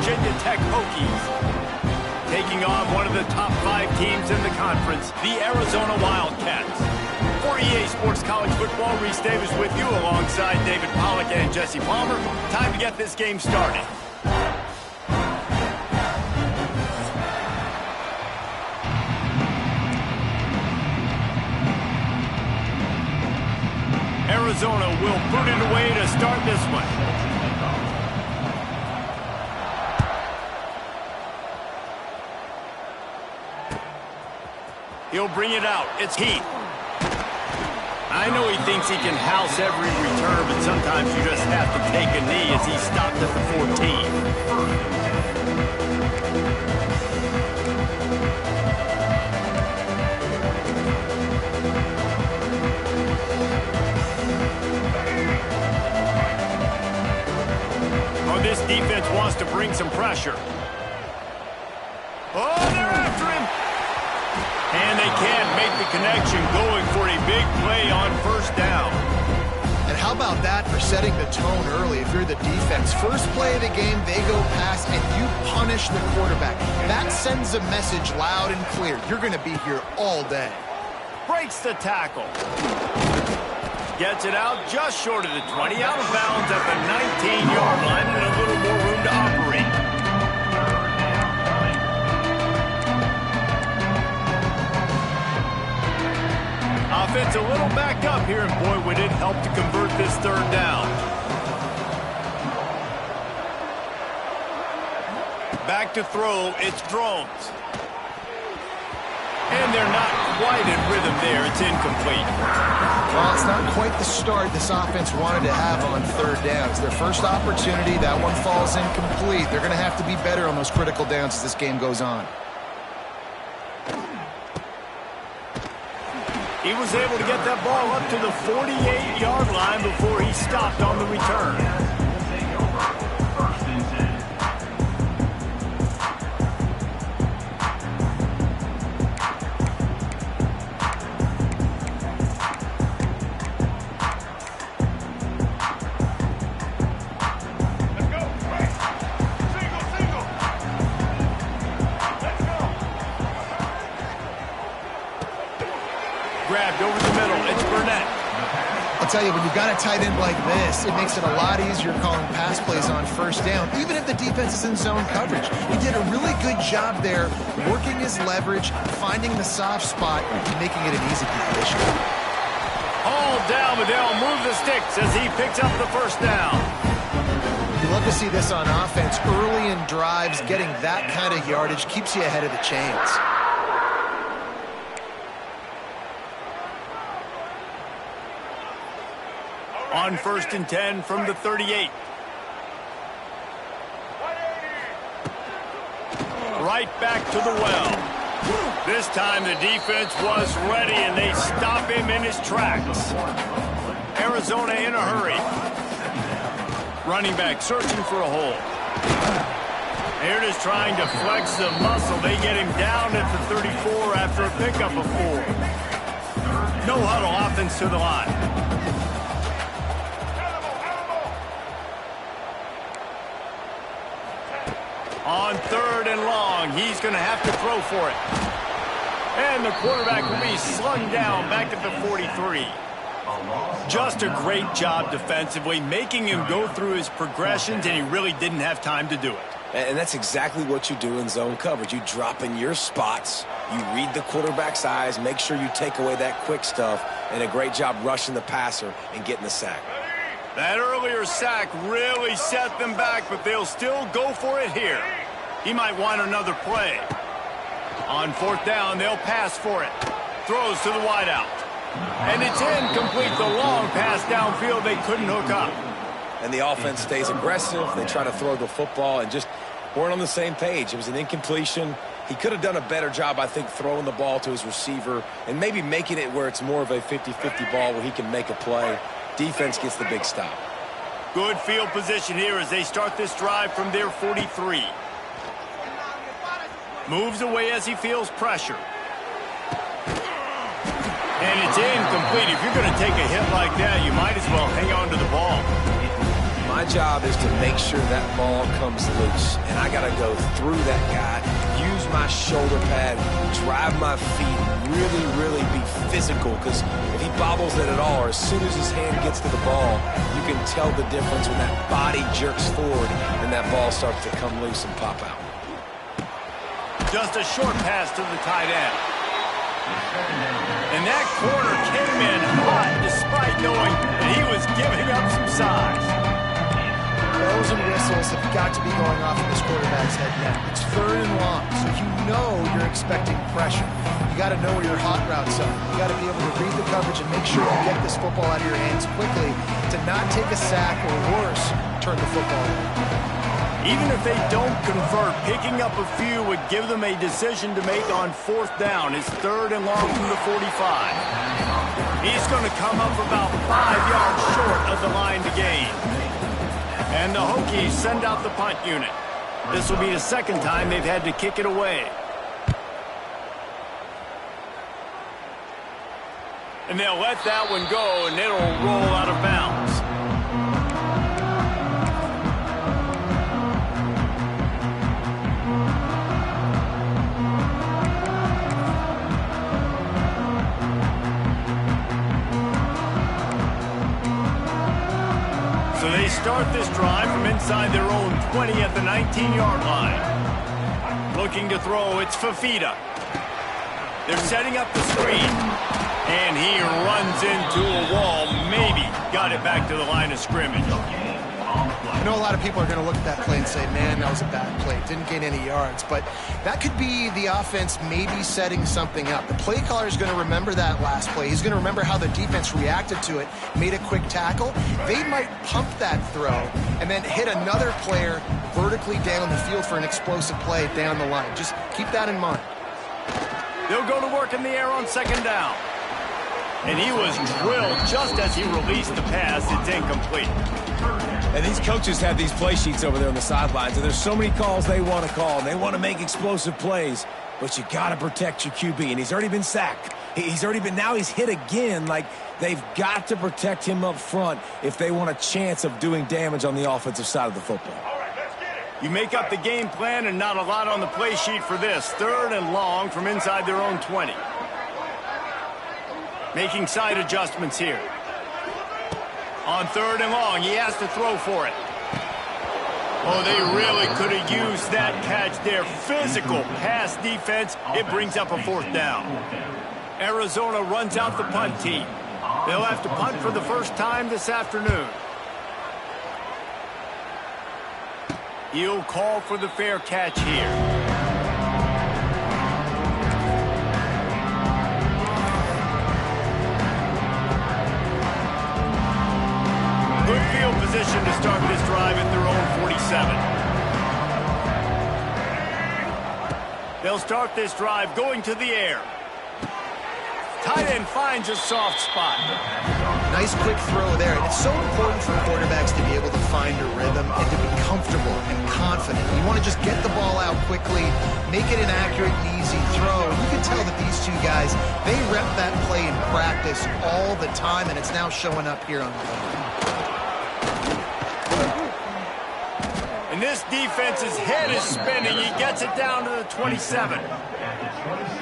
Virginia Tech Hokies. Taking on one of the top 5 teams in the conference, the Arizona Wildcats. For EA Sports College Football, Reese Davis with you alongside David Pollack and Jesse Palmer. Time to get this game started. Arizona will put it away to start this one. He'll bring it out. It's Heath. I know he thinks he can house every return, but sometimes you just have to take a knee as he stopped at the 14. This defense wants to bring some pressure. Oh, they're after him. And they can't make the connection, going for a big play on first down. And how about that for setting the tone early if you're the defense? First play of the game, they go pass, and you punish the quarterback. That sends a message loud and clear. You're going to be here all day. Breaks the tackle. Gets it out just short of the 20, out of bounds at the 19-yard line, and a little more room to operate. Offense a little backed up here, and boy, would it help to convert this third down. Back to throw, it's Drones. And they're not quite in rhythm there. It's incomplete. Well, it's not quite the start this offense wanted to have on third downs. Their first opportunity, that one falls incomplete. They're going to have to be better on those critical downs as this game goes on. He was able to get that ball up to the 48-yard line before he stopped on the return. Grabbed over the middle. It's Burnett. I'll tell you, when you've got a tight end like this, it makes it a lot easier calling pass plays on first down, even if the defense is in zone coverage. He did a really good job there, working his leverage, finding the soft spot, and making it an easy completion. All down, but they'll move the sticks as he picks up the first down. You love to see this on offense. Early in drives, getting that kind of yardage keeps you ahead of the chains. On 1st and 10 from the 38. Right back to the well. This time the defense was ready, and they stop him in his tracks. Arizona in a hurry. Running back searching for a hole. They're just trying to flex the muscle. They get him down at the 34 after a pickup of 4. No huddle, offense to the line. On 3rd and long, he's going to have to throw for it. And the quarterback will be slung down back at the 43. Just a great job defensively, making him go through his progressions, and he really didn't have time to do it. And that's exactly what you do in zone coverage. You drop in your spots, you read the quarterback's eyes, make sure you take away that quick stuff, and a great job rushing the passer and getting the sack. That earlier sack really set them back, but they'll still go for it here. He might want another play. On 4th down, they'll pass for it. Throws to the wideout. And it's incomplete. The long pass downfield, they couldn't hook up. And the offense stays aggressive. They try to throw the football and just weren't on the same page. It was an incompletion. He could have done a better job, I think, throwing the ball to his receiver and maybe making it where it's more of a 50-50 ball where he can make a play. Defense gets the big stop. Good field position here as they start this drive from their 43. Moves away as he feels pressure. And it's incomplete. If you're going to take a hit like that, you might as well hang on to the ball. My job is to make sure that ball comes loose, and I got to go through that guy, use my shoulder pad, drive my feet, really, really be physical, because if he bobbles it at all, or as soon as his hand gets to the ball, you can tell the difference when that body jerks forward and that ball starts to come loose and pop out. Just a short pass to the tight end. And that corner came in hot despite knowing that he was giving up some size. Bells and whistles have got to be going off in this quarterback's head now. It's 3rd and long, so you know you're expecting pressure. You got to know where your hot routes are. You got to be able to read the coverage and make sure you get this football out of your hands quickly to not take a sack or worse, turn the football over. Even if they don't convert, picking up a few would give them a decision to make on 4th down. It's 3rd and long from the 45. He's going to come up about 5 yards short of the line to gain. And the Hokies send out the punt unit. This will be the 2nd time they've had to kick it away. And they'll let that one go, and it'll roll out of bounds. So they start this drive from inside their own 20 at the 19-yard line. Looking to throw, it's Fafita. They're setting up the screen. And he runs into a wall, maybe got it back to the line of scrimmage. I know a lot of people are going to look at that play and say, man, that was a bad play. Didn't gain any yards. But that could be the offense maybe setting something up. The play caller is going to remember that last play. He's going to remember how the defense reacted to it, made a quick tackle. They might pump that throw and then hit another player vertically down the field for an explosive play down the line. Just keep that in mind. They'll go to work in the air on 2nd down. And he was drilled just as he released the pass. It's incomplete. And these coaches have these play sheets over there on the sidelines, and there's so many calls they want to call, and they want to make explosive plays, but you got to protect your QB, and he's already been sacked. Now he's hit again. Like, they've got to protect him up front if they want a chance of doing damage on the offensive side of the football. You make up the game plan and not a lot on the play sheet for this. 3rd and long from inside their own 20. Making side adjustments here. On 3rd and long, he has to throw for it. Oh, they really could have used that catch there. Physical pass defense. It brings up a 4th down. Arizona runs out the punt team. They'll have to punt for the first time this afternoon. He'll call for the fair catch here. Good field position to start this drive at their own 47. They'll start this drive going to the air. Tight end finds a soft spot. Nice quick throw there. And it's so important for quarterbacks to be able to find a rhythm and to be comfortable and confident. You want to just get the ball out quickly, make it an accurate and easy throw. And you can tell that these two guys, they rep that play in practice all the time, and it's now showing up here on the field. And this defense's head is spinning. He gets it down to the 27.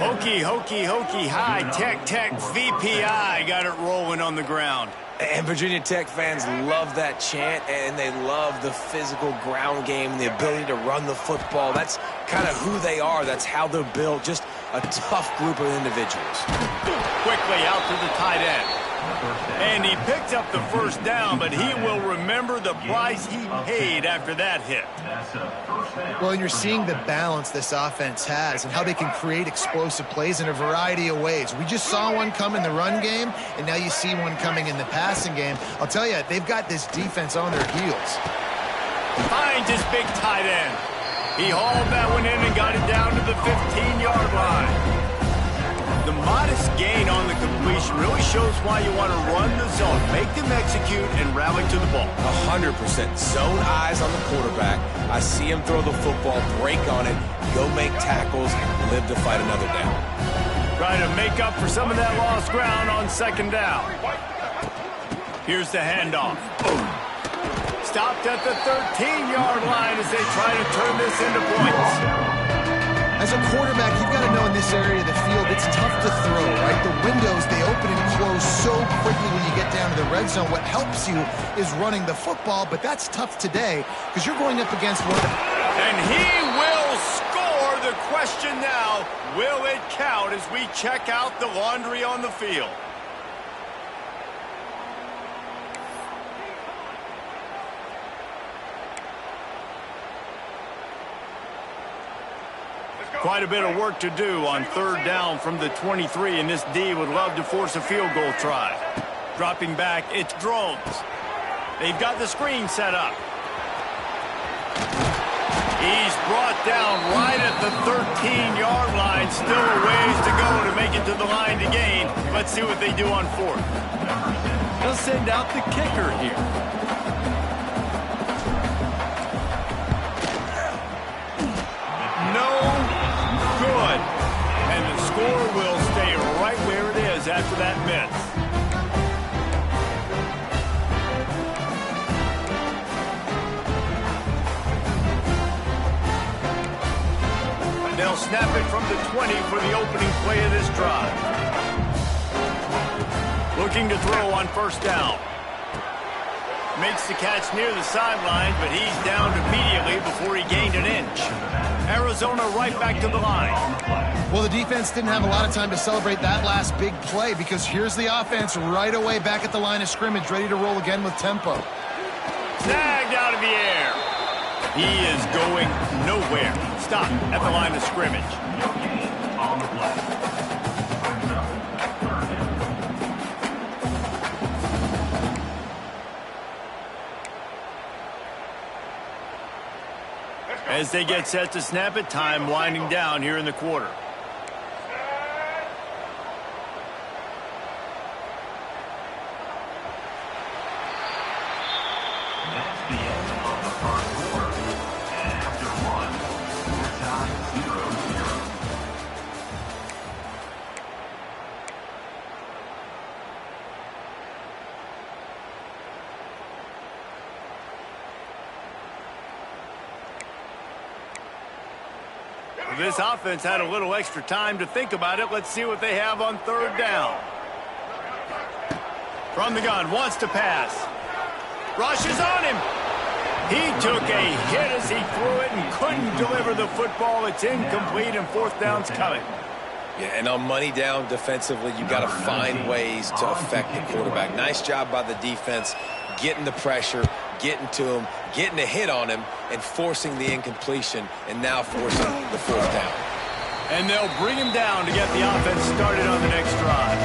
Hokey, high, tech, VPI got it rolling on the ground. And Virginia Tech fans love that chant, and they love the physical ground game, the ability to run the football. That's kind of who they are. That's how they're built. Just a tough group of individuals. Quickly out to the tight end. And he picked up the 1st down, but he will remember the price he paid after that hit. Well, and you're seeing the balance this offense has and how they can create explosive plays in a variety of ways. We just saw one come in the run game, and now you see one coming in the passing game. I'll tell you, they've got this defense on their heels. Finds his big tight end. He hauled that one in and got it down to the 15-yard line. The modest gain on the completion really shows why you want to run the zone, make them execute, and rally to the ball. 100%. Zone eyes on the quarterback. I see him throw the football, break on it, go make tackles, live to fight another down. Try to make up for some of that lost ground on 2nd down. Here's the handoff. stopped at the 13-yard line as they try to turn this into points. As a quarterback, you've got to know in this area of the field, it's tough to throw, right? The windows, they open and close so quickly when you get down to the red zone. What helps you is running the football, but that's tough today because you're going up against one of the... And he will score. The question now, will it count as we check out the laundry on the field? Quite a bit of work to do on third down from the 23, and this D would love to force a field goal try. Dropping back, it's Drones. They've got the screen set up. He's brought down right at the 13-yard line. Still a ways to go to make it to the line to gain. Let's see what they do on fourth. They'll send out the kicker here. Good. And the score will stay right where it is after that miss. They'll snap it from the 20 for the opening play of this drive. Looking to throw on first down. Makes the catch near the sideline, but he's downed immediately before he gained an inch. Arizona right back to the line. Well, the defense didn't have a lot of time to celebrate that last big play because here's the offense right away back at the line of scrimmage, ready to roll again with tempo. Snagged out of the air. He is going nowhere. Stop at the line of scrimmage. On the play. As they get set to snap it, time winding down here in the quarter. That's the end of the first quarter. And after one, score tie 0-0. This offense had a little extra time to think about it. Let's see what they have on third down. From the gun, wants to pass. Rushes on him. He took a hit as he threw it and couldn't deliver the football. It's incomplete and fourth down's coming. Yeah, and on money down defensively, you've got to find ways to affect the quarterback. Nice job by the defense, getting the pressure, getting to him, getting a hit on him, and forcing the incompletion, and now forcing the fourth down. And they'll bring him down to get the offense started on the next drive.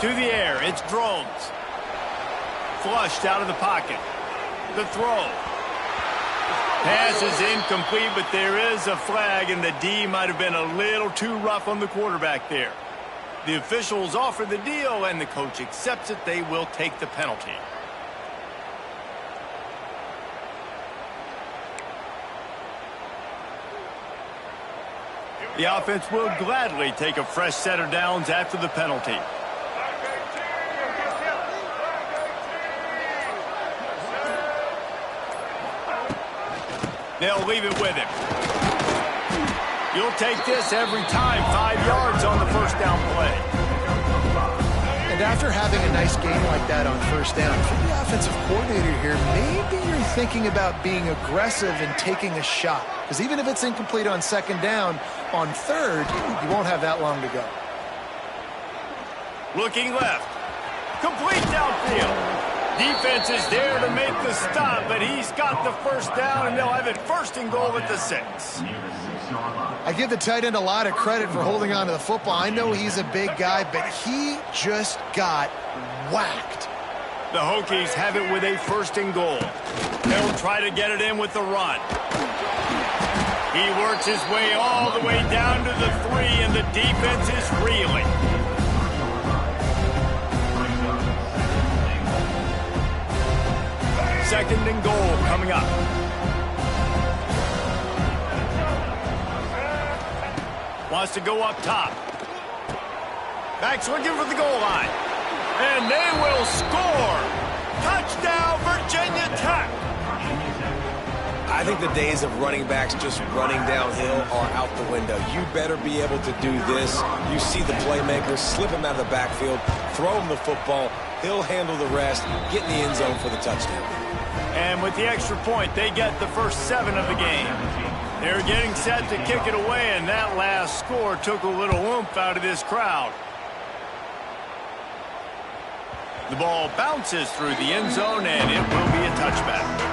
To the air, it's Drones. Flushed out of the pocket. The throw. Pass is incomplete, but there is a flag, and the D might have been a little too rough on the quarterback there. The officials offer the deal, and the coach accepts it. They will take the penalty. The offense will gladly take a fresh set of downs after the penalty. They'll leave it with him. You'll take this every time. 5 yards on the first down play. And after having a nice game like that on first down, if you're the offensive coordinator here, maybe you're thinking about being aggressive and taking a shot. Because even if it's incomplete on second down, on third, you won't have that long to go. Looking left. Complete downfield. Defense is there to make the stop, but he's got the first down, and they'll have it first and goal at the 6. I give the tight end a lot of credit for holding on to the football. I know he's a big guy, but he just got whacked. The Hokies have it with a first and goal. They'll try to get it in with the run. He works his way all the way down to the 3, and the defense is reeling. 2nd and goal coming up. Wants to go up top. Backs looking for the goal line. And they will score. Touchdown, Virginia Tech. I think the days of running backs just running downhill are out the window. You better be able to do this. You see the playmaker, slip him out of the backfield, throw him the football. He'll handle the rest, get in the end zone for the touchdown. And with the extra point, they get the first 7 of the game. They're getting set to kick it away, and that last score took a little oomph out of this crowd. The ball bounces through the end zone, and it will be a touchback.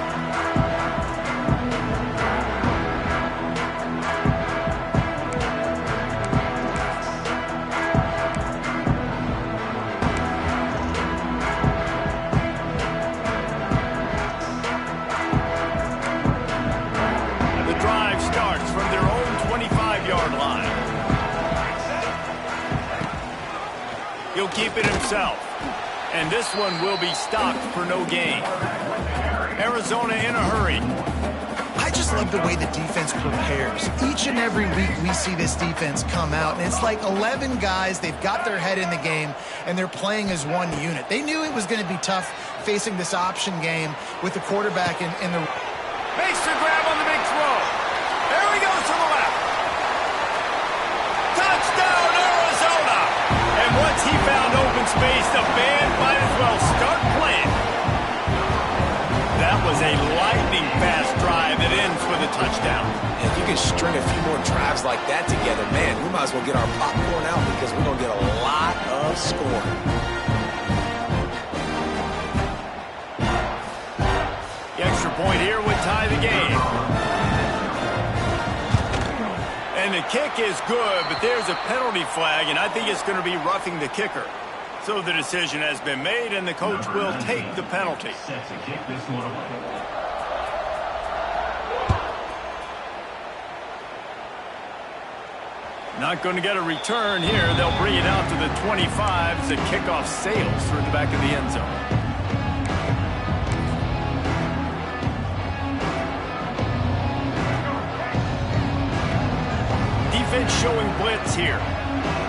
He'll keep it himself. And this one will be stopped for no gain. Arizona in a hurry. I just love the way the defense prepares. Each and every week we see this defense come out, and it's like 11 guys. They've got their head in the game, and they're playing as one unit. They knew it was going to be tough facing this option game with the quarterback in the... Makes the grab on the big throw. There he goes to the left. Touchdown, Arizona! And once he found open space, the band might as well start playing. That was a lightning-fast drive that ends with a touchdown. If you can string a few more drives like that together, man, we might as well get our popcorn out because we're going to get a lot of scoring. The extra point here would tie the game. And the kick is good, but there's a penalty flag, and I think it's going to be roughing the kicker. So the decision has been made, and the coach will take the penalty. Set to kick this one away. Not going to get a return here. They'll bring it out to the 25 as the kickoff sails through the back of the end zone. Defense showing blitz here.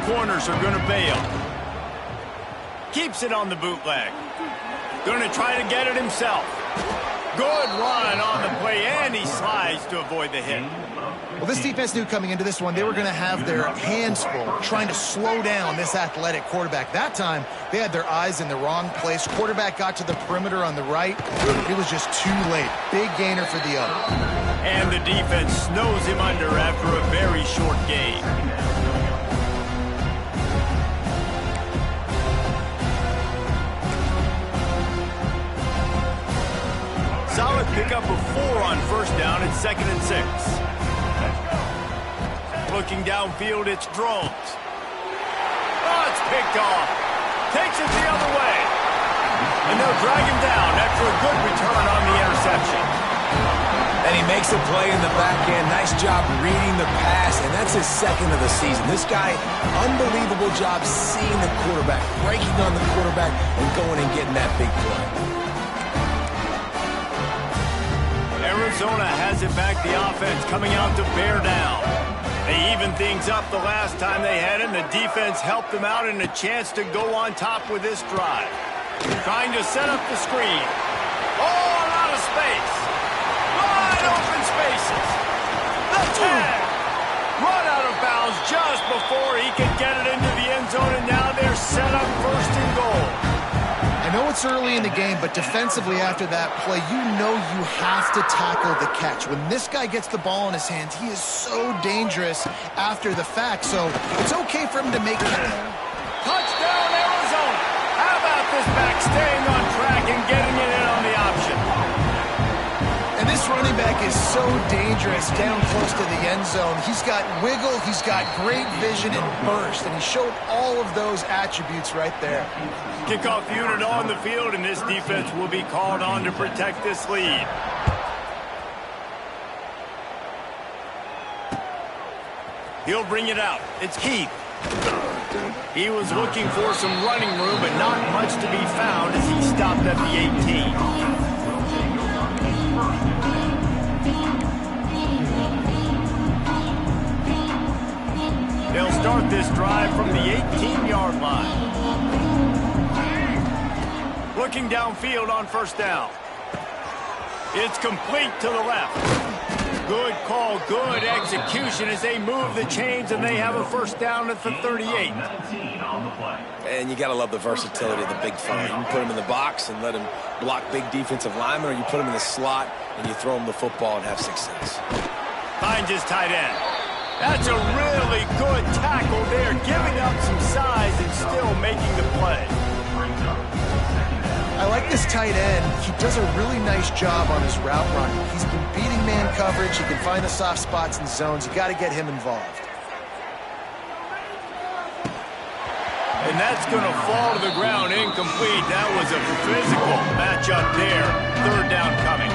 Corners are going to bail. Keeps it on the bootleg. Going to try to get it himself. Good run on the play, and he slides to avoid the hit. Well, this defense knew coming into this one they were going to have their hands full trying to slow down this athletic quarterback. That time, they had their eyes in the wrong place. Quarterback got to the perimeter on the right. It was just too late. Big gainer for the other. And the defense snows him under after a very short gain. Solid pickup of 4 on first down at 2nd and 6. Looking downfield, it's Drones. Oh, it's picked off. Takes it the other way. And they'll drag him down after a good return on the interception. And he makes a play in the back end. Nice job reading the pass, and that's his 2nd of the season. This guy, unbelievable job seeing the quarterback, breaking on the quarterback, and going and getting that big play. Arizona has it back, the offense coming out to bear down. They evened things up the last time they had him. The defense helped them out and a chance to go on top with this drive. Trying to set up the screen. Oh, a lot of space. Wide open spaces. The tag. Run out of bounds just before he could get it into the end zone, and now they're set up 1st and goal. I know it's early in the game, but defensively after that play, you know you have to tackle the catch. When this guy gets the ball in his hands, he is so dangerous after the fact, so it's okay for him to make it. Touchdown, Arizona! How about this back staying on track and getting it in on the option? And this running back is so dangerous down close to the end zone. He's got wiggle, he's got great vision and burst, and he showed all of those attributes right there. Kickoff unit on the field, and this defense will be called on to protect this lead. He'll bring it out. It's Keith. He was looking for some running room, but not much to be found as he stopped at the 18. They'll start this drive from the 18-yard line. Looking downfield on first down. It's complete to the left. Good call, good execution as they move the chains, and they have a first down at the 38. And you got to love the versatility of the big fella. You can put him in the box and let him block big defensive linemen, or you put him in the slot and you throw him the football and have success. Finds his tight end. That's a really good tackle there, giving up some size and still making the play. I like this tight end. He does a really nice job on his route running. He's been beating man coverage. He can find the soft spots and zones. You got to get him involved. And that's going to fall to the ground incomplete. That was a physical matchup there. Third down coming.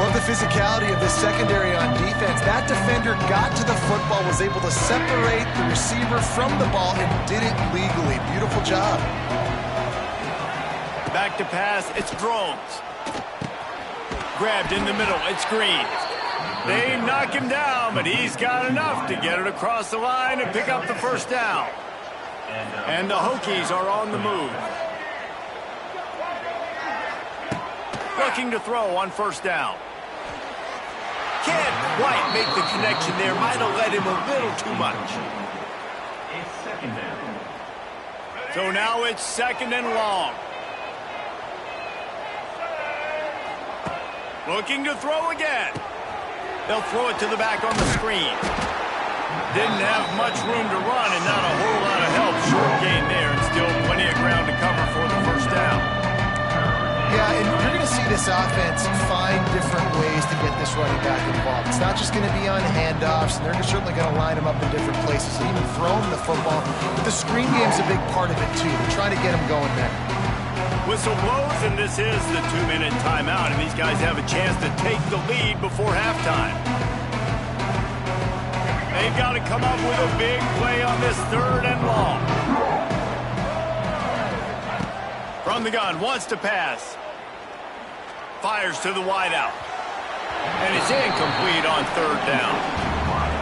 Love the physicality of this secondary on defense. That defender got to the football, was able to separate the receiver from the ball, and did it legally. Beautiful job. Back to pass, it's Drones. Grabbed in the middle, it's Green. They knock him down, but he's got enough to get it across the line and pick up the first down. And the Hokies are on the move. Looking to throw on first down. Can't quite make the connection there. Might have led him a little too much. It's second down. So now it's second and long. Looking to throw again. They'll throw it to the back on the screen. Didn't have much room to run and not a whole lot of help. Short gain there and still plenty of ground to cover for the first down. Yeah, and you're going to see this offense find different ways to get this running back involved. It's not just going to be on handoffs, and they're certainly going to line him up in different places and even throw him the football. But the screen game's a big part of it, too. They're trying to get him going there. Whistle blows, and this is the 2-minute timeout, and these guys have a chance to take the lead before halftime. They've got to come up with a big play on this third and long. From the gun, wants to pass. Fires to the wideout. And it's incomplete on third down.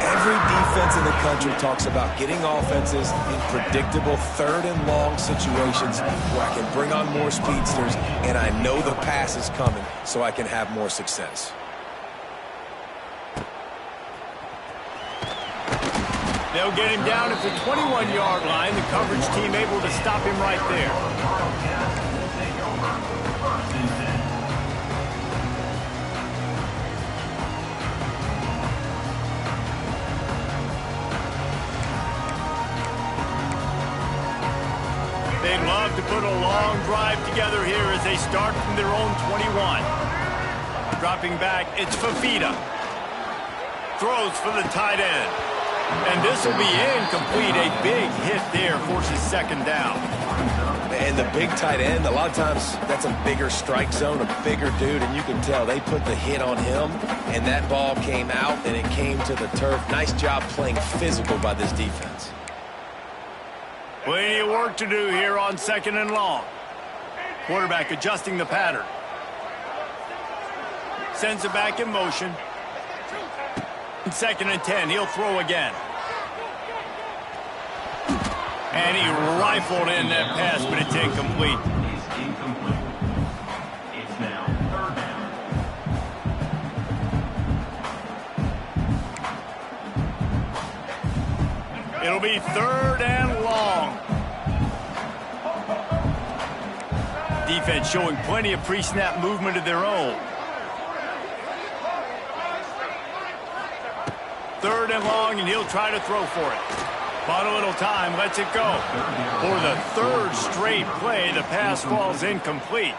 Every defense in the country talks about getting offenses in predictable third and long situations where I can bring on more speedsters and I know the pass is coming so I can have more success. They'll get him down at the 21-yard line. The coverage team able to stop him right there. They'd love to put a long drive together here as they start from their own 21. Dropping back, it's Fafita. Throws for the tight end. And this will be incomplete. A big hit there forces second down. And the big tight end, a lot of times that's a bigger strike zone, a bigger dude, and you can tell they put the hit on him, and that ball came out, and it came to the turf. Nice job playing physical by this defense. Plenty of work to do here on second and long. Quarterback adjusting the pattern. Sends it back in motion. Second and 10, he'll throw again. And he rifled in that pass, but it's incomplete. It's incomplete. It's now third down. It'll be third and long. Defense showing plenty of pre-snap movement of their own. Third and long, and he'll try to throw for it. Bought a little time, lets it go. For the third straight play, the pass falls incomplete.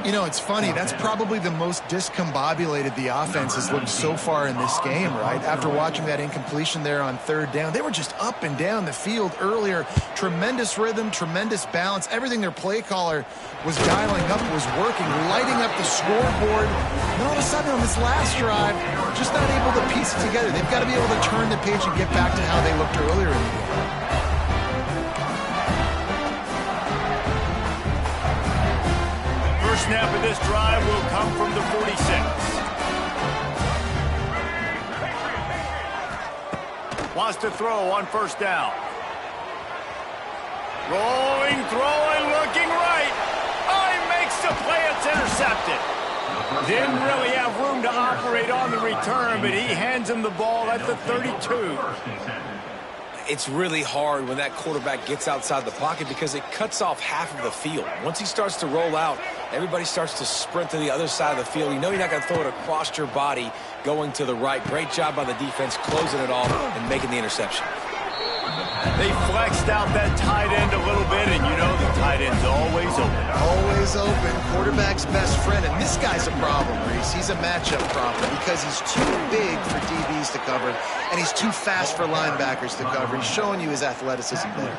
You know, it's funny. That's probably the most discombobulated the offense has looked so far in this game, right? After watching that incompletion there on third down, they were just up and down the field earlier. Tremendous rhythm, tremendous balance. Everything their play caller was dialing up was working, lighting up the scoreboard. And all of a sudden on this last drive, just not able to piece it together. They've got to be able to turn the page and get back to how they looked earlier in the game. snap of this drive will come from the 46. Wants to throw on first down. Rolling, throwing, looking right. Oh, he makes the play. It's intercepted. Didn't really have room to operate on the return, but he hands him the ball at the 32. It's really hard when that quarterback gets outside the pocket because it cuts off half of the field. Once he starts to roll out, everybody starts to sprint to the other side of the field. You know you're not going to throw it across your body going to the right. Great job by the defense closing it off and making the interception. They flexed out that tight end a little bit, and you know the tight end's always open. Always open. Quarterback's best friend. And this guy's a problem, Reese. He's a matchup problem because he's too big for DBs to cover, and he's too fast for linebackers to cover. He's showing you his athleticism there.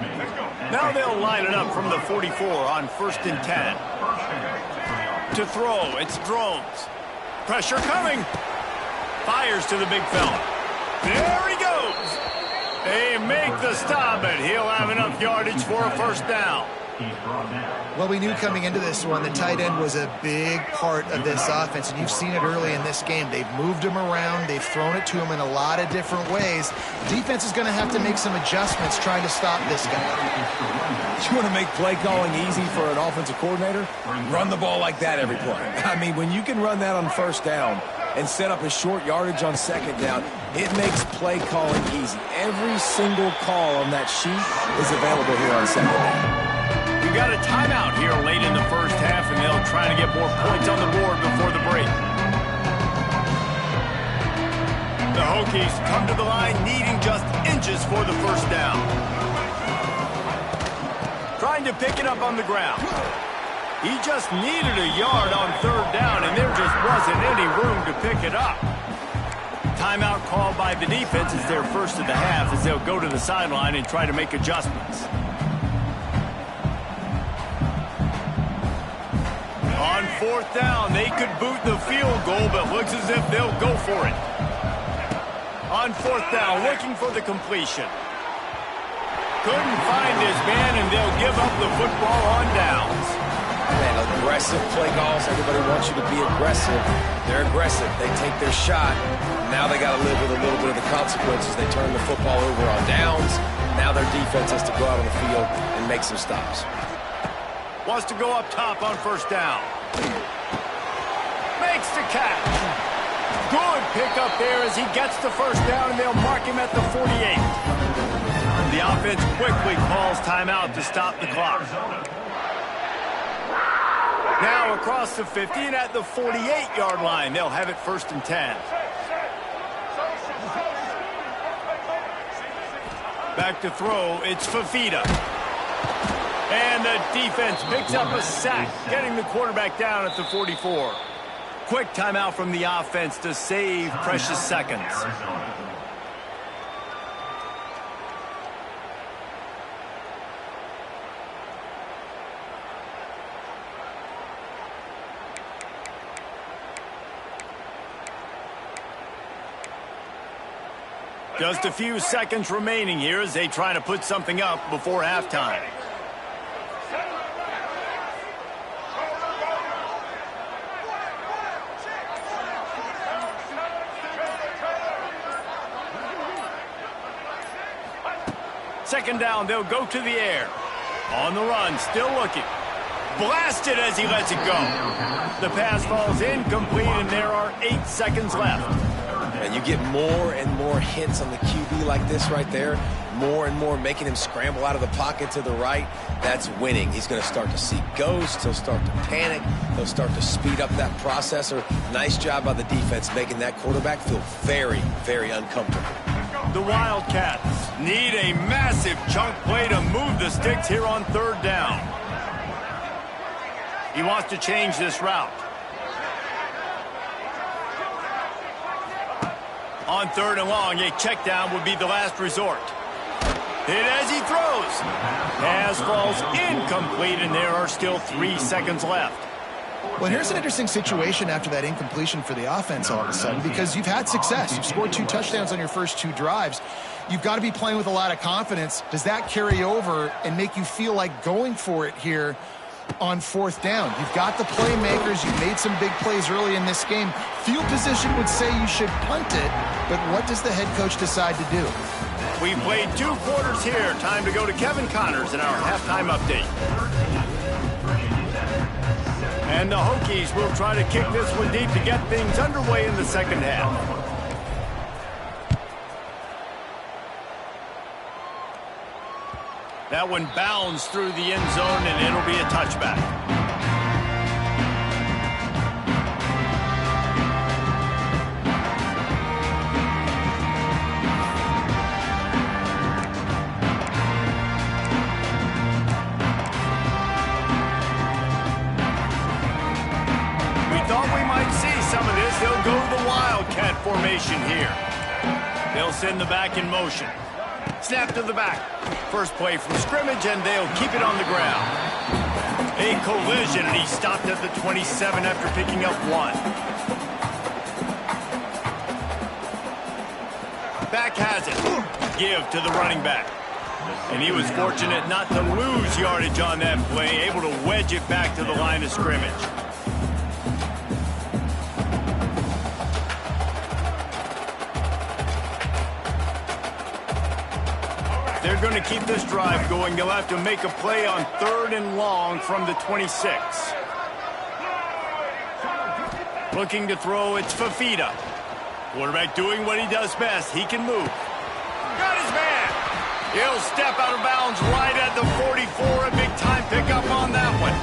Now they'll line it up from the 44 on 1st and 10. To throw, it's Drones. Pressure coming. Fires to the big fella. There he goes. They make the stop, but he'll have enough yardage for a first down. Well, we knew coming into this one the tight end was a big part of this offense, and you've seen it early in this game. They've moved him around. They've thrown it to him in a lot of different ways. Defense is going to have to make some adjustments trying to stop this guy. You want to make play calling easy for an offensive coordinator? Run the ball like that every play. I mean, when you can run that on first down and set up a short yardage on second down, it makes play calling easy. Every single call on that sheet is available here on second down. We've got a timeout here late in the first half, and they'll try to get more points on the board before the break. The Hokies come to the line needing just inches for the first down. Trying to pick it up on the ground. He just needed a yard on third down, and there just wasn't any room to pick it up. Timeout called by the defense is their first of the half as they'll go to the sideline and try to make adjustments. On fourth down, they could boot the field goal, but looks as if they'll go for it. On fourth down, looking for the completion. Couldn't find his man, and they'll give up the football on downs. Man, aggressive play calls. Everybody wants you to be aggressive. They're aggressive. They take their shot. Now they got to live with a little bit of the consequences. They turn the football over on downs. Now their defense has to go out on the field and make some stops. Wants to go up top on first down. Makes the catch. Good pickup there as he gets the first down, and they'll mark him at the 48. The offense quickly calls timeout to stop the clock. Now across the 50 and at the 48-yard line, they'll have it 1st and 10. Back to throw, it's Fafita. And the defense picks up a sack, getting the quarterback down at the 44. Quick timeout from the offense to save precious seconds. Just a few seconds remaining here as they try to put something up before halftime. Second down, they'll go to the air. On the run, still looking. Blasted as he lets it go. The pass falls incomplete, and there are 8 seconds left. And you get more and more hints on the QB like this right there. More and more making him scramble out of the pocket to the right. That's winning. He's going to start to see ghosts. He'll start to panic. He'll start to speed up that processor. Nice job by the defense making that quarterback feel very, very uncomfortable. The Wildcats need a massive chunk play to move the sticks here on third down. He wants to change this route. On 3rd and long, a check down would be the last resort. Hit as he throws. Pass falls incomplete, and there are still 3 seconds left. Well, here's an interesting situation after that incompletion for the offense all of a sudden, because you've had success. You've scored 2 touchdowns on your first 2 drives. You've got to be playing with a lot of confidence. Does that carry over and make you feel like going for it here on fourth down. You've got the playmakers. You've made some big plays early in this game. Field position would say you should punt it, but what does the head coach decide to do? We've played 2 quarters here. Time to go to Kevin Connors in our halftime update. And the Hokies will try to kick this one deep to get things underway in the second half. That one bounds through the end zone, and it'll be a touchback. We thought we might see some of this. They'll go to the Wildcat formation here. They'll send the back in motion. Snap to the back. First play from scrimmage, and they'll keep it on the ground. A collision, and he stopped at the 27 after picking up 1. Back has it. Give to the running back. And he was fortunate not to lose yardage on that play, able to wedge it back to the line of scrimmage. They're going to keep this drive going. They'll have to make a play on 3rd and long from the 26. Looking to throw, it's Fafita. Quarterback doing what he does best. He can move. Got his man. He'll step out of bounds right at the 44. A big-time pickup on that one.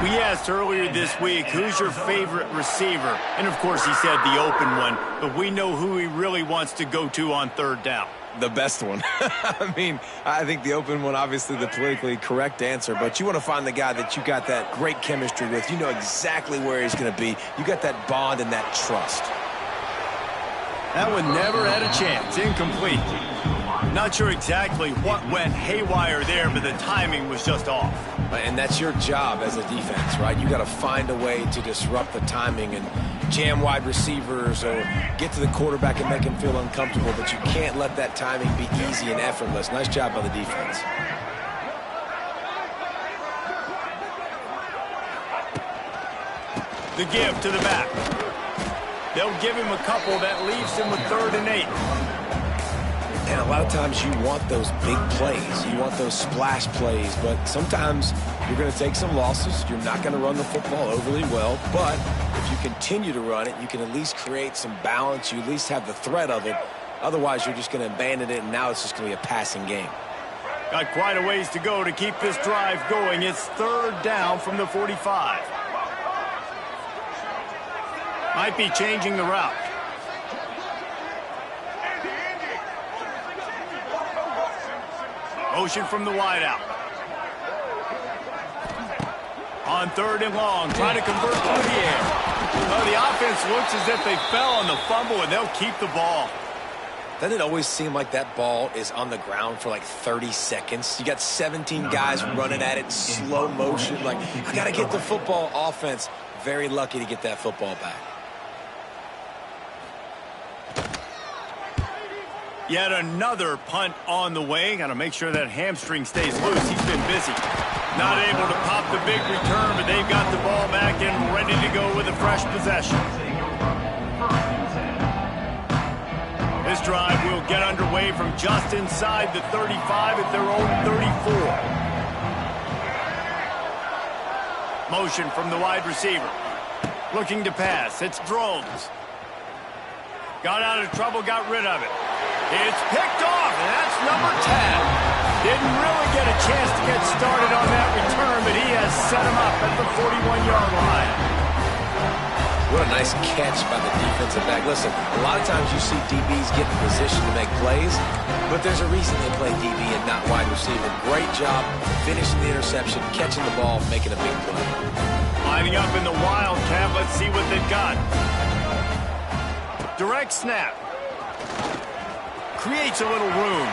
We asked earlier this week, who's your favorite receiver? And, of course, he said the open one. But we know who he really wants to go to on 3rd down. The best one. I mean, I think the open one, obviously the politically correct answer, but you want to find the guy that you got that great chemistry with. You know exactly where he's going to be. You got that bond and that trust. That one never had a chance. Incomplete. Not sure exactly what went haywire there, but the timing was just off. And that's your job as a defense, right? You got to find a way to disrupt the timing and jam wide receivers or get to the quarterback and make him feel uncomfortable, but you can't let that timing be easy and effortless. Nice job by the defense. The give to the back. They'll give him a couple that leaves him with 3rd and 8. And a lot of times you want those big plays. You want those splash plays, but sometimes you're going to take some losses. You're not going to run the football overly well, but if you continue to run it, you can at least create some balance. You at least have the threat of it. Otherwise, you're just going to abandon it, and now it's just going to be a passing game. Got quite a ways to go to keep this drive going. It's 3rd down from the 45. Might be changing the route. Motion from the wideout. On 3rd and long, trying to convert through the air. Oh, the offense looks as if they fell on the fumble, and they'll keep the ball. Doesn't it always seem like that ball is on the ground for like 30 seconds? You got 17 guys running at it, slow motion. Like, I got to get the football. Offense, very lucky to get that football back. Yet another punt on the way. Got to make sure that hamstring stays loose. He's been busy. Not able to pop the big return, but they've got the ball back and ready to go with a fresh possession. This drive will get underway from just inside the 35 at their own 34. Motion from the wide receiver. Looking to pass. It's Drones. Got out of trouble, got rid of it. It's picked off, and that's number 10. Didn't really get a chance to get started on that return, but he has set him up at the 41-yard line. What a nice catch by the defensive back. Listen, a lot of times you see DBs get in position to make plays, but there's a reason they play DB and not wide receiver. Great job finishing the interception, catching the ball, making a big play. Lining up in the Wildcat. Let's see what they've got. Direct snap. Creates a little room.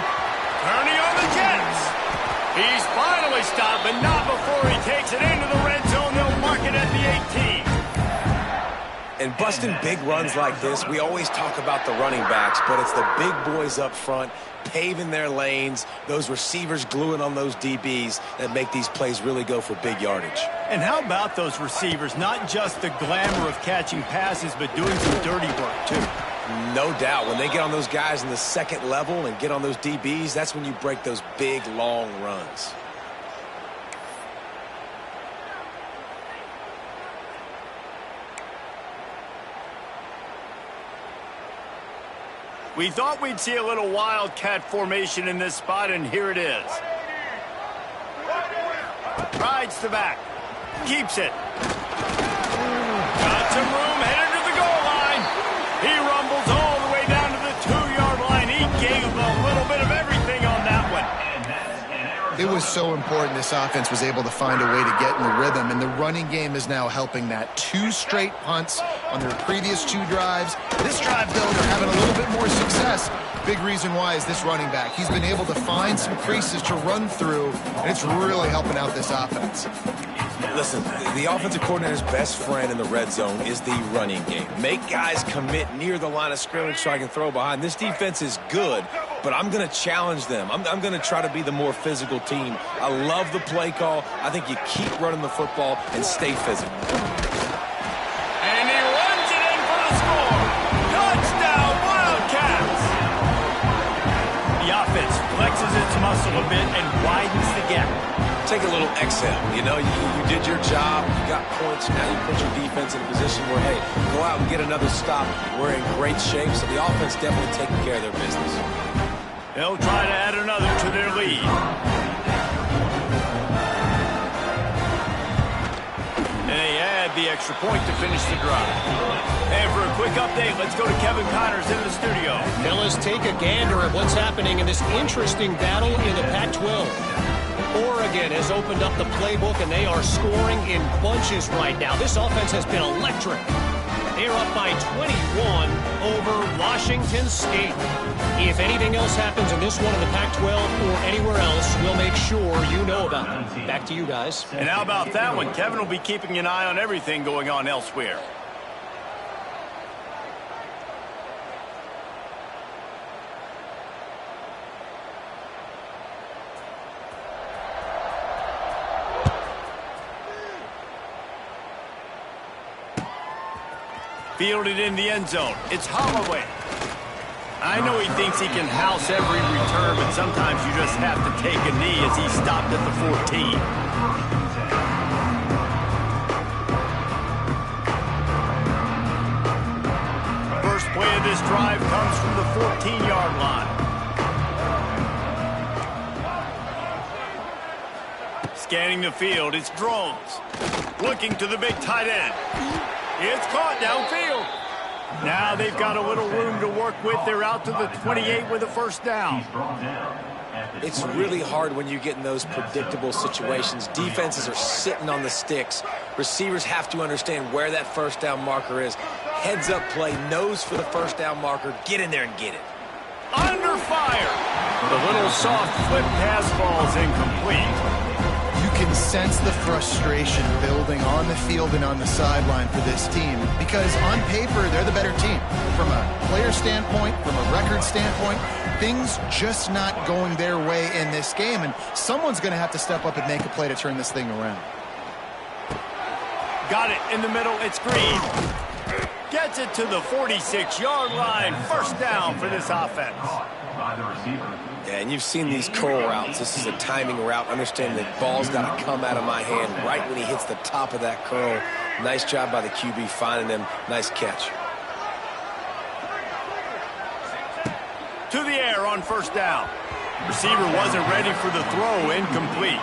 Turning on the Jets. He's finally stopped, but not before he takes it into the red zone. They'll mark it at the 18. And busting big runs like this, we always talk about the running backs, but it's the big boys up front paving their lanes, those receivers gluing on those DBs that make these plays really go for big yardage. And how about those receivers? Not just the glamour of catching passes, but doing some dirty work, too. No doubt. When they get on those guys in the second level and get on those DBs, that's when you break those big, long runs. We thought we'd see a little wildcat formation in this spot, and here it is. Rides the back. Keeps it. Got some room, headed to the goal line. He rumbles all the way down to the 2-yard line. He gave a little bit of everything on that one. It was so important this offense was able to find a way to get in the rhythm, and the running game is now helping that. 2 straight punts on their previous 2 drives. This drive, though, they're having a little bit more success. Big reason why is this running back. He's been able to find some creases to run through, and it's really helping out this offense. Listen, the offensive coordinator's best friend in the red zone is the running game. Make guys commit near the line of scrimmage so I can throw behind. This defense is good, but I'm going to challenge them. I'm going to try to be the more physical team. I love the play call. I think you keep running the football and stay physical. And he runs it in for the score. Touchdown, Wildcats. The offense flexes its muscle a bit and widens the gap. Take a little exhale. You know, you did your job. You got points. Now you put your defense in a position where, hey, go out and get another stop. We're in great shape, so the offense definitely taking care of their business. They'll try to add another to their lead. And they add the extra point to finish the drive. And for a quick update, let's go to Kevin Connors in the studio. Now let's take a gander at what's happening in this interesting battle in the Pac-12. Oregon has opened up the playbook, and they are scoring in bunches right now. This offense has been electric. They're up by 21 over Washington State. If anything else happens in this one in the Pac-12 or anywhere else, we'll make sure you know about it. Back to you guys. And how about that one? Kevin will be keeping an eye on everything going on elsewhere. Fielded in the end zone. It's Holloway. I know he thinks he can house every return, but sometimes you just have to take a knee as he stopped at the 14. First play of this drive comes from the 14-yard line. Scanning the field, it's Drones. Looking to the big tight end. It's caught downfield. Now they've got a little room to work with. They're out to the 28 with a first down. It's really hard when you get in those predictable situations. Defenses are sitting on the sticks. Receivers have to understand where that first down marker is. Heads up play, nose for the first down marker. Get in there and get it. Under fire. The little soft flip pass falls incomplete. You can sense the frustration building on the field and on the sideline for this team because on paper, they're the better team. From a player standpoint, from a record standpoint, things just not going their way in this game, and someone's going to have to step up and make a play to turn this thing around. Got it in the middle. It's Green. Gets it to the 46-yard line. First down for this offense. By the receiver. Yeah, and you've seen these curl routes. This is a timing route. Understand that ball's got to come out of my hand right when he hits the top of that curl. Nice job by the QB finding him. Nice catch. To the air on first down. Receiver wasn't ready for the throw. Incomplete.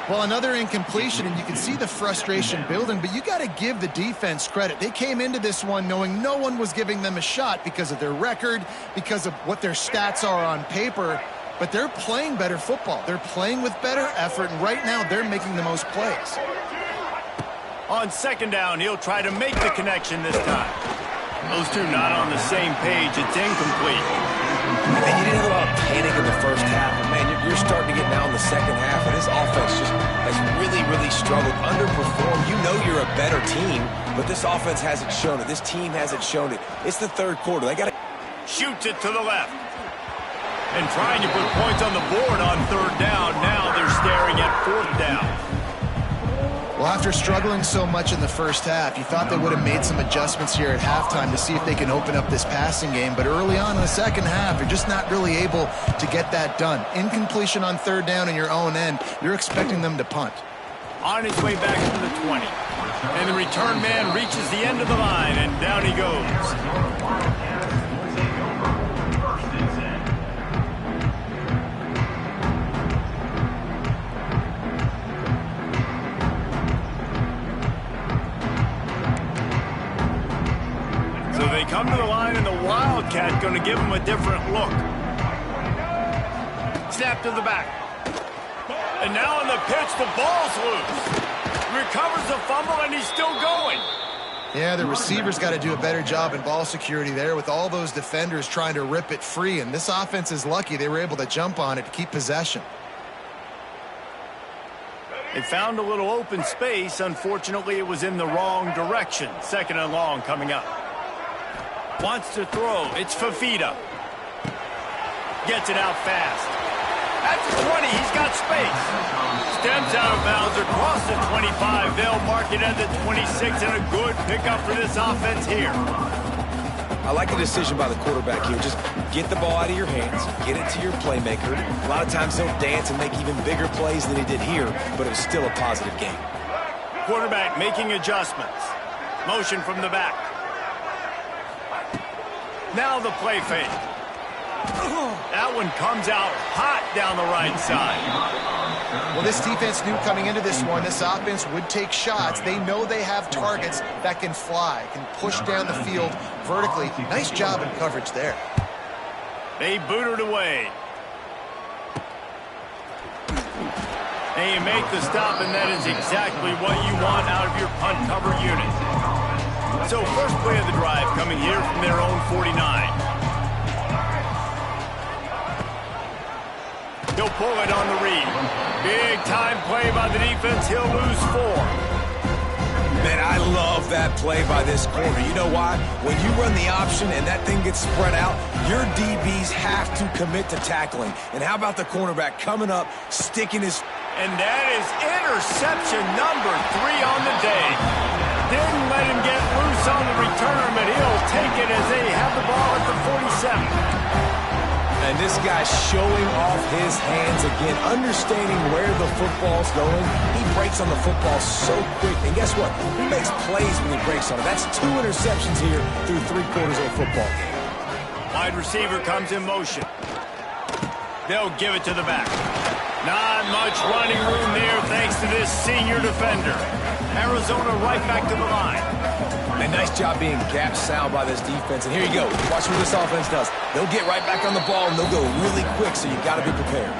Well, another incompletion, and you can see the frustration building, but you got to give the defense credit. They came into this one knowing no one was giving them a shot because of their record, because of what their stats are on paper, but they're playing better football. They're playing with better effort, and right now they're making the most plays. On second down, he'll try to make the connection this time. Those two not on the same page. It's incomplete. And you didn't have a lot of panic in the first half, but man, you're You're starting to get now in the second half, and this offense just has really, really struggled, underperformed. You know you're a better team, but this offense hasn't shown it. This team hasn't shown it. It's the third quarter. They got to shoots it to the left. And trying to put points on the board on third down. Now they're staring at fourth down. Well, after struggling so much in the first half, you thought they would have made some adjustments here at halftime to see if they can open up this passing game. But early on in the second half, you're just not really able to get that done. Incompletion on third down in your own end, you're expecting them to punt. On his way back to the 20. And the return man reaches the end of the line, and down he goes. So they come to the line, and the Wildcat going to give him a different look. Snap to the back. And now on the pitch, the ball's loose. Recovers the fumble, and he's still going. Yeah, the receiver's got to do a better job in ball security there with all those defenders trying to rip it free. And this offense is lucky they were able to jump on it to keep possession. They found a little open space. Unfortunately, it was in the wrong direction. Second and long coming up. Wants to throw. It's Fafita. Gets it out fast. At the 20, he's got space. Stems out of bounds across the 25. They'll mark it at the 26, and a good pickup for this offense here. I like the decision by the quarterback here. Just get the ball out of your hands, get it to your playmaker. A lot of times he'll dance and make even bigger plays than he did here, but it was still a positive game. Quarterback making adjustments. Motion from the back. Now the play fake. That one comes out hot down the right side. Well, this defense knew coming into this one, this offense would take shots. They know they have targets that can fly, can push down the field vertically. Nice job in coverage there. They boot it away. And you make the stop, and that is exactly what you want out of your punt cover unit. So first play of the drive coming here from their own 49. He'll pull it on the read. Big time play by the defense. He'll lose 4. Man, I love that play by this corner. You know why? When you run the option and that thing gets spread out, your DBs have to commit to tackling. And how about the cornerback coming up, sticking his... And that is interception number 3 on the day. Didn't let him get loose on the return, but he'll take it as they have the ball at the 47. And this guy's showing off his hands again, understanding where the football's going. He breaks on the football so quick. And guess what? He makes plays when he breaks on it. That's 2 interceptions here through 3 quarters of a football game. Wide receiver comes in motion. They'll give it to the back. Not much running room there thanks to this senior defender. Arizona right back to the line. And nice job being gap sound by this defense. And here you go. Watch what this offense does. They'll get right back on the ball, and they'll go really quick, so you got to be prepared.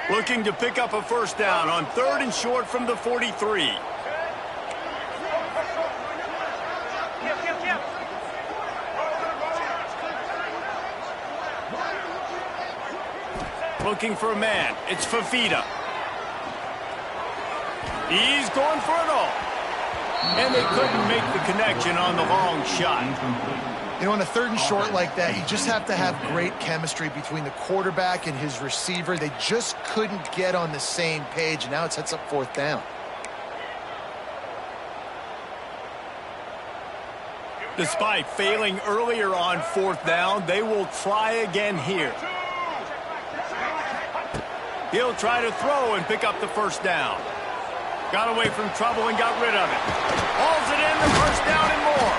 Looking to pick up a first down on 3rd and short from the 43. Looking for a man. It's Fafita. He's going for it all. And they couldn't make the connection on the long shot. You know, on a 3rd and short like that, you just have to have great chemistry between the quarterback and his receiver. They just couldn't get on the same page, and now it sets up 4th down. Despite failing earlier on 4th down, they will try again here. He'll try to throw and pick up the first down. Got away from trouble and got rid of it. Hauls it in, the first down and more.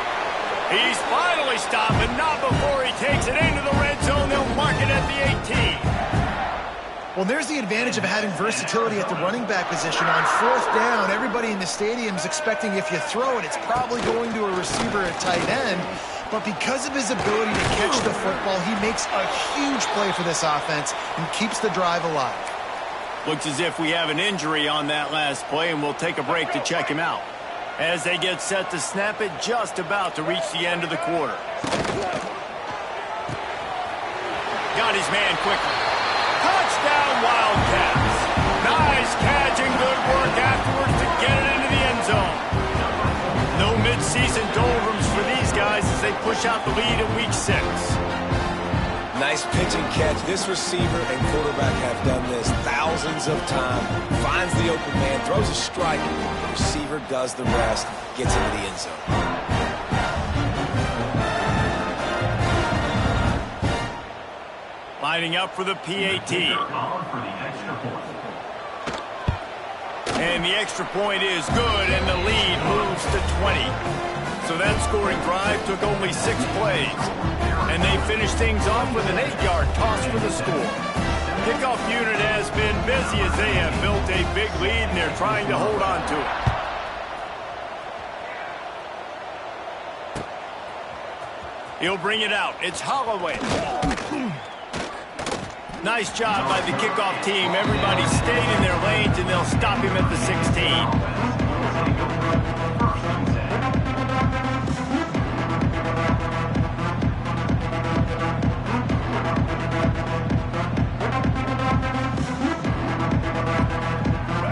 He's finally stopped, but not before he takes it into the red zone. They'll mark it at the 18. Well, there's the advantage of having versatility at the running back position. On 4th down, everybody in the stadium is expecting if you throw it, it's probably going to a receiver at tight end. But because of his ability to catch the football, he makes a huge play for this offense and keeps the drive alive. Looks as if we have an injury on that last play, and we'll take a break to check him out. As they get set to snap it, just about to reach the end of the quarter. Got his man quickly. Touchdown, Wildcats. Nice catch and good work afterwards to get it into the end zone. No mid-season doldrums for these guys as they push out the lead in Week 6. Nice pitch and catch. This receiver and quarterback have done this thousands of times. Finds the open man, throws a strike. The receiver does the rest, gets into the end zone. Lining up for the PAT. And the extra point is good, and the lead moves to 20. So that scoring drive took only 6 plays. And they finished things off with an 8-yard toss for the score. Kickoff unit has been busy as they have built a big lead, and they're trying to hold on to it. He'll bring it out. It's Holloway. Nice job by the kickoff team. Everybody stayed in their lanes, and they'll stop him at the 16.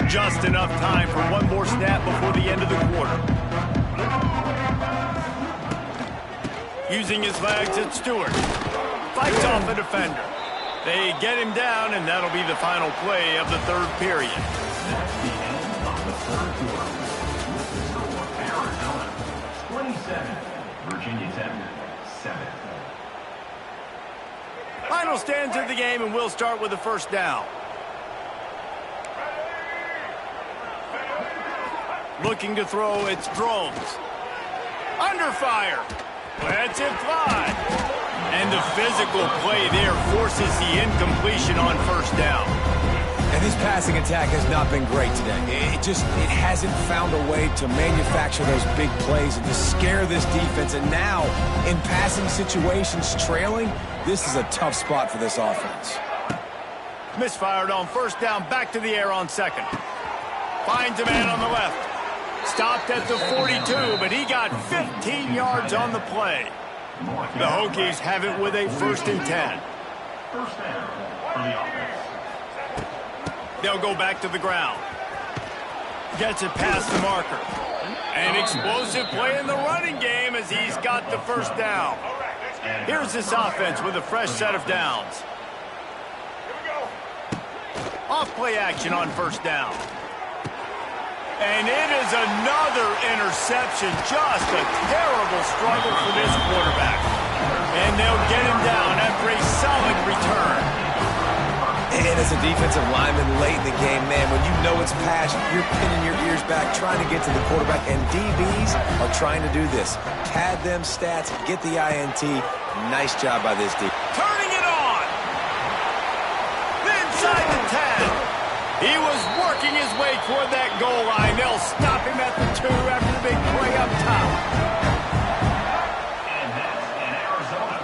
Just enough time for one more snap before the end of the quarter. Using his legs, it's Stewart. Fights off the defender. They get him down, and that'll be the final play of the third period. That's the end of the third quarter. Arizona 27, Virginia Tech 7. Final stands of the game, and we'll start with the first down. Looking to throw, it's Drones. Under fire. Lets it fly. And the physical play there forces the incompletion on first down. And this passing attack has not been great today. It hasn't found a way to manufacture those big plays and to scare this defense. And now, in passing situations, trailing, this is a tough spot for this offense. Misfired on first down, back to the air on second. Finds a man on the left. Stopped at the 42, but he got 15 yards on the play. The Hokies have it with a 1st and 10. First down for the offense. They'll go back to the ground. Gets it past the marker. An explosive play in the running game as he's got the first down. Here's this offense with a fresh set of downs. Off play action on first down. And it is another interception. Just a terrible struggle for this quarterback. And they'll get him down after a solid return. And as a defensive lineman late in the game, man, when you know it's passed, you're pinning your ears back, trying to get to the quarterback. And DBs are trying to do this. Pad them stats, get the INT. Nice job by this D. Turning it on. Inside the 10. He was working his way toward that goal line. They'll stop him at the 2 after the big play up top. And that's in Arizona.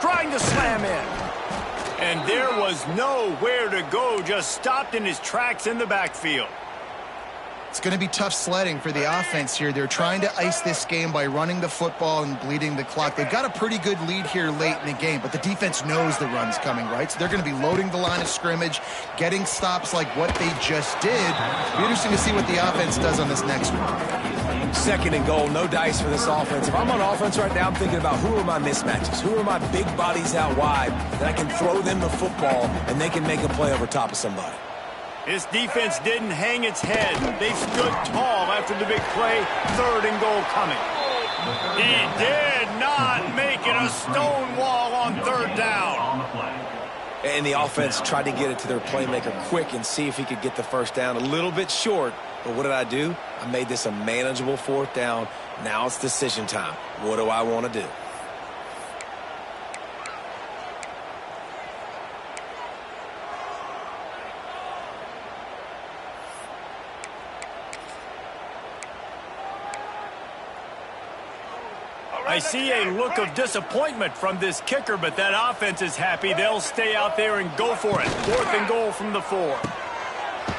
Trying to slam in. And there was nowhere to go. Just stopped in his tracks in the backfield. It's going to be tough sledding for the offense here. They're trying to ice this game by running the football and bleeding the clock. They've got a pretty good lead here late in the game, but the defense knows the run's coming, right? So they're going to be loading the line of scrimmage, getting stops like what they just did. It'll be interesting to see what the offense does on this next one. 2nd and goal, no dice for this offense. If I'm on offense right now, I'm thinking about who are my mismatches? Who are my big bodies out wide that I can throw them the football and they can make a play over top of somebody? This defense didn't hang its head. They stood tall after the big play. 3rd and goal coming. He did not make it a stone wall on 3rd down. And the offense tried to get it to their playmaker quick and see if he could get the first down. A little bit short, but what did I do? I made this a manageable 4th down. Now it's decision time. What do I want to do? I see a look of disappointment from this kicker, but that offense is happy. They'll stay out there and go for it. 4th and goal from the 4.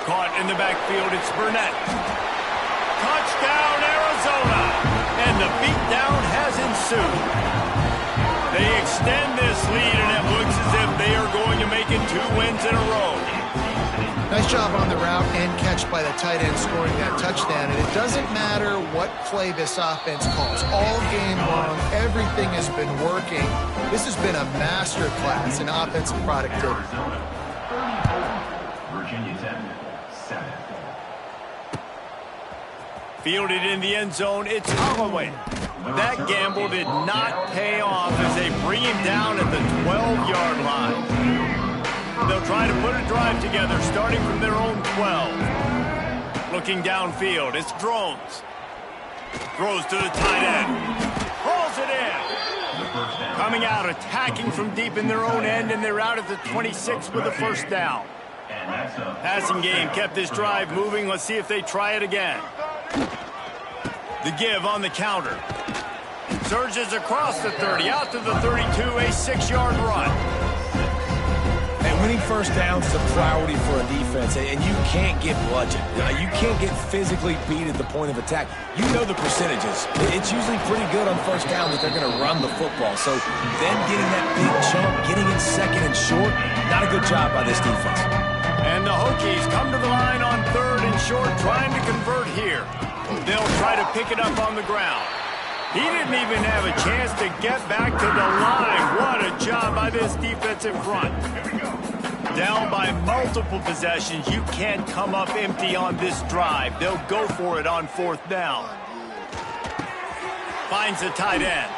Caught in the backfield, it's Burnett. Touchdown, Arizona! And the beatdown has ensued. They extend this lead, and it looks as if they are going to make it 2 wins in a row. Nice job on the route and catch by the tight end scoring that touchdown. And it doesn't matter what play this offense calls. All game long, everything has been working. This has been a master class in offensive productivity. Virginia Tech, 7. Fielded in the end zone, it's Holloway. That gamble did not pay off as they bring him down at the 12-yard line. They'll try to put a drive together starting from their own 12. Looking downfield, it's Drones. Throws to the tight end. Hauls it in. Coming out, attacking from deep in their own end, and they're out at the 26 with a first down. Passing game kept this drive moving. Let's see if they try it again. The give on the counter. Surges across the 30, out to the 32, a 6-yard run. Winning first downs is a priority for a defense, and you can't get bludgeoned. You can't get physically beat at the point of attack. You know the percentages. It's usually pretty good on first down that they're going to run the football. So then getting that big chunk, getting in second and short, not a good job by this defense. And the Hokies come to the line on 3rd and short, trying to convert here. They'll try to pick it up on the ground. He didn't even have a chance to get back to the line. What a job by this defensive front. Down by multiple possessions. You can't come up empty on this drive. They'll go for it on 4th down. Finds the tight end.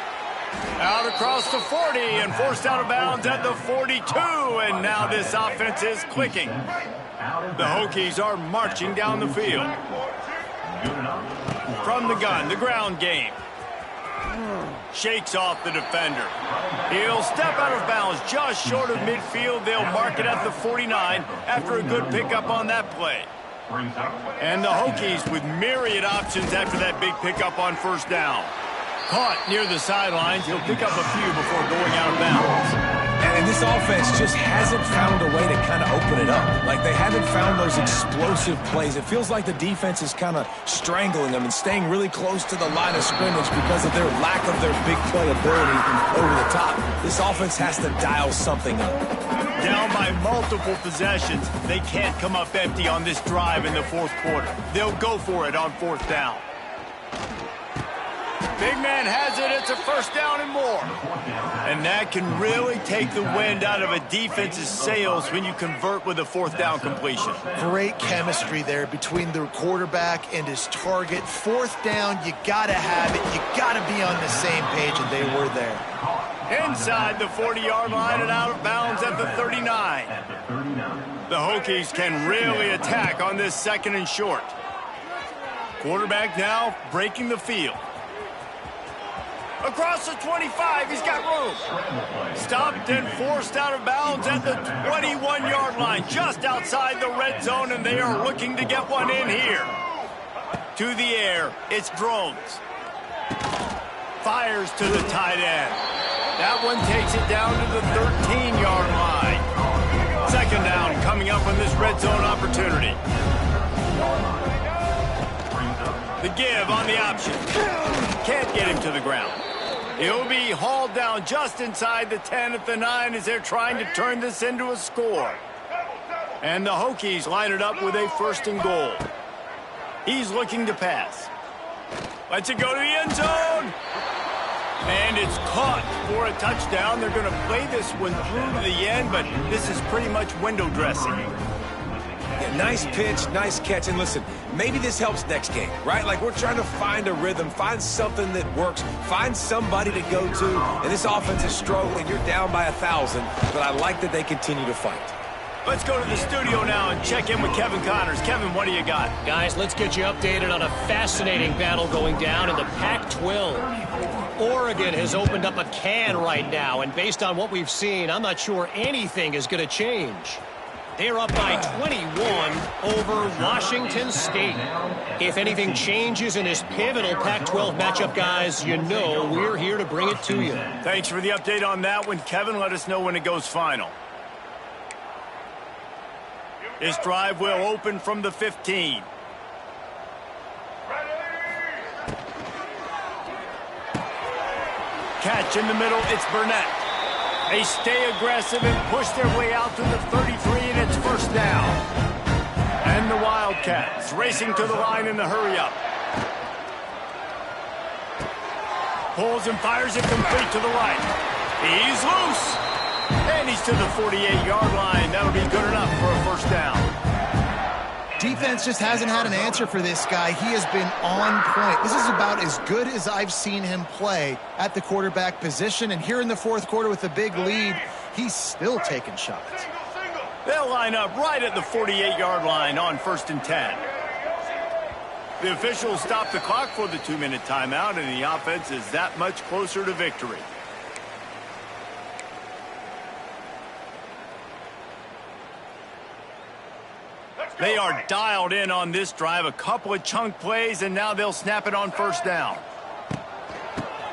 Out across the 40 and forced out of bounds at the 42. And now this offense is clicking. The Hokies are marching down the field. From the gun, the ground game. Shakes off the defender. He'll step out of bounds just short of midfield. They'll mark it at the 49 after a good pickup on that play. And the Hokies with myriad options after that big pickup on first down. Caught near the sidelines. He'll pick up a few before going out of bounds. And this offense just hasn't found a way to kind of open it up. Like, they haven't found those explosive plays. It feels like the defense is kind of strangling them and staying really close to the line of scrimmage because of their lack of their big play ability over the top. This offense has to dial something up. Down by multiple possessions, they can't come up empty on this drive in the 4th quarter. They'll go for it on 4th down. Big man has it. It's a first down and more. And that can really take the wind out of a defense's sails when you convert with a 4th down completion. Great chemistry there between the quarterback and his target. 4th down, you got to have it. You got to be on the same page, and they were there. Inside the 40-yard line and out of bounds at the 39. The Hokies can really attack on this 2nd and short. Quarterback now breaking the field. Across the 25, he's got room. Stopped and forced out of bounds at the 21-yard line, just outside the red zone, and they are looking to get one in here. To the air, it's Drones. Fires to the tight end. That one takes it down to the 13-yard line. 2nd down coming up on this red zone opportunity. The give on the option. Can't get him to the ground. He'll be hauled down just inside the 10 at the 9 as they're trying to turn this into a score. And the Hokies line it up with a 1st and goal. He's looking to pass. Lets it go to the end zone. And it's caught for a touchdown. They're going to play this one through to the end, but this is pretty much window dressing. Yeah, nice pitch, nice catch. And listen, maybe this helps next game, right? Like, we're trying to find a rhythm, find something that works, find somebody to go to. And this offense is struggling. You're down by 1,000, but I like that they continue to fight. Let's go to the studio now and check in with Kevin Connors. Kevin, what do you got? Guys, let's get you updated on a fascinating battle going down in the Pac-12. Oregon has opened up a can right now, and based on what we've seen, I'm not sure anything is going to change. They're up by 21 over Washington State. If anything changes in this pivotal Pac-12 matchup, guys, you know we're here to bring it to you. Thanks for the update on that one, Kevin. Let us know when it goes final. This drive will open from the 15. Catch in the middle, it's Burnett. They stay aggressive and push their way out to the 33, and it's first down. And the Wildcats racing to the line in the hurry-up. Pulls and fires it complete to the right. He's loose. And he's to the 48-yard line. That'll be good enough for a first down. Defense just hasn't had an answer for this guy. He has been on point. This is about as good as I've seen him play at the quarterback position. And here in the fourth quarter with a big lead, he's still taking shots. They'll line up right at the 48-yard line on 1st and 10. The officials stop the clock for the 2-minute timeout, and the offense is that much closer to victory. They are dialed in on this drive. A couple of chunk plays, and now they'll snap it on first down.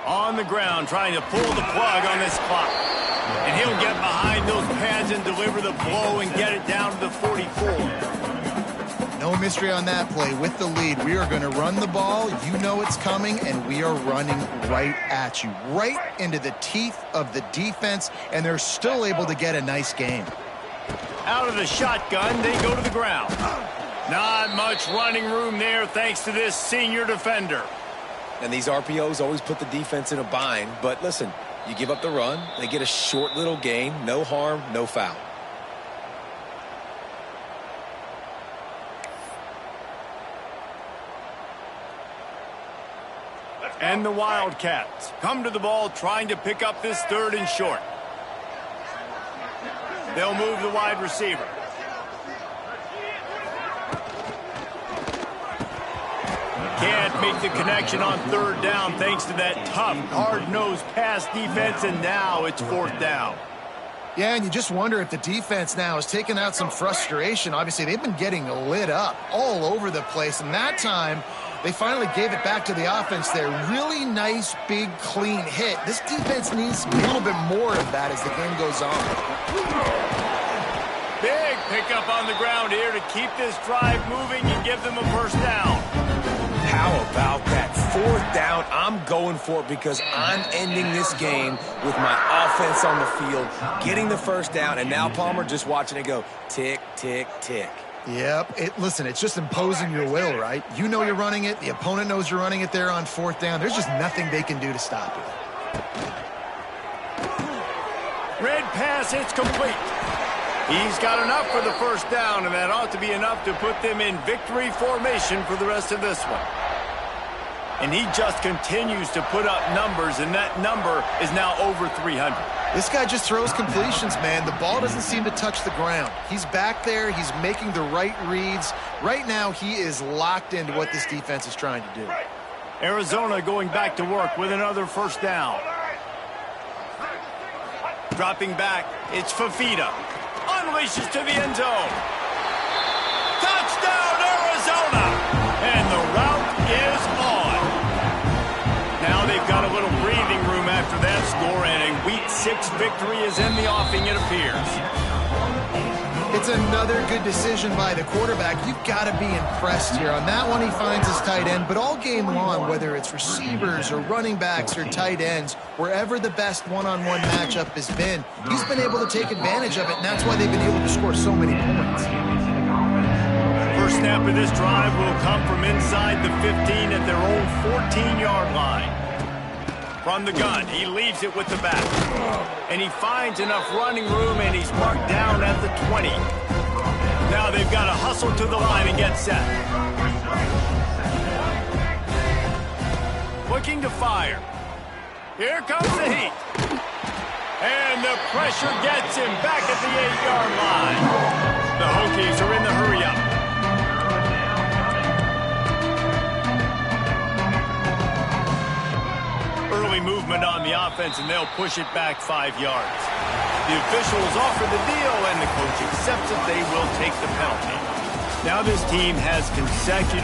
On the ground, trying to pull the plug on this clock. And he'll get behind those pads and deliver the blow and get it down to the 44. No mystery on that play. With the lead, we are going to run the ball. You know it's coming, and we are running right at you. Right into the teeth of the defense, and they're still able to get a nice game. Out of the shotgun, they go to the ground. Not much running room there thanks to this senior defender. And these RPOs always put the defense in a bind. But listen, you give up the run, they get a short little gain, no harm, no foul. And the Wildcats come to the ball trying to pick up this 3rd and short. They'll move the wide receiver. Can't make the connection on 3rd down thanks to that tough, hard-nosed pass defense, and now it's 4th down. Yeah, and you just wonder if the defense now is taking out some frustration. Obviously, they've been getting lit up all over the place, and that time they finally gave it back to the offense there. Really nice, big, clean hit. This defense needs a little bit more of that as the game goes on. Big pickup on the ground here to keep this drive moving and give them a first down. How about that? 4th down, I'm going for it because I'm ending this game with my offense on the field, getting the first down, and now Palmer just watching it go tick, tick, tick. Yep. Listen, it's just imposing your will, right? You know you're running it. The opponent knows you're running it there on 4th down. There's just nothing they can do to stop it. Red pass, it's complete. He's got enough for the first down, and that ought to be enough to put them in victory formation for the rest of this one. And he just continues to put up numbers, and that number is now over 300. This guy just throws completions, man. The ball doesn't seem to touch the ground. He's back there. He's making the right reads. Right now, he is locked into what this defense is trying to do. Arizona going back to work with another first down. Dropping back, it's Fafita. Unleashes to the end zone. Touchdown, Arizona! And the route is on. Now they've got a little breathing room after that score, and a Week 6 victory is in the offing, it appears. It's another good decision by the quarterback. You've got to be impressed here. On that one, he finds his tight end, but all game long, whether it's receivers or running backs or tight ends, wherever the best one-on-one matchup has been, he's been able to take advantage of it, and that's why they've been able to score so many points. First snap of this drive will come from inside the 15 at their own 14-yard line. From the gun, he leaves it with the back. And he finds enough running room, and he's marked down at the 20. Now they've got to hustle to the line and get set. Looking to fire. Here comes the heat. And the pressure gets him back at the 8-yard line. The Hokies are in the hurry-up. Early movement on the offense, and they'll push it back 5 yards. The officials offer the deal, and the coach accepts that they will take the penalty. Now this team has consecutive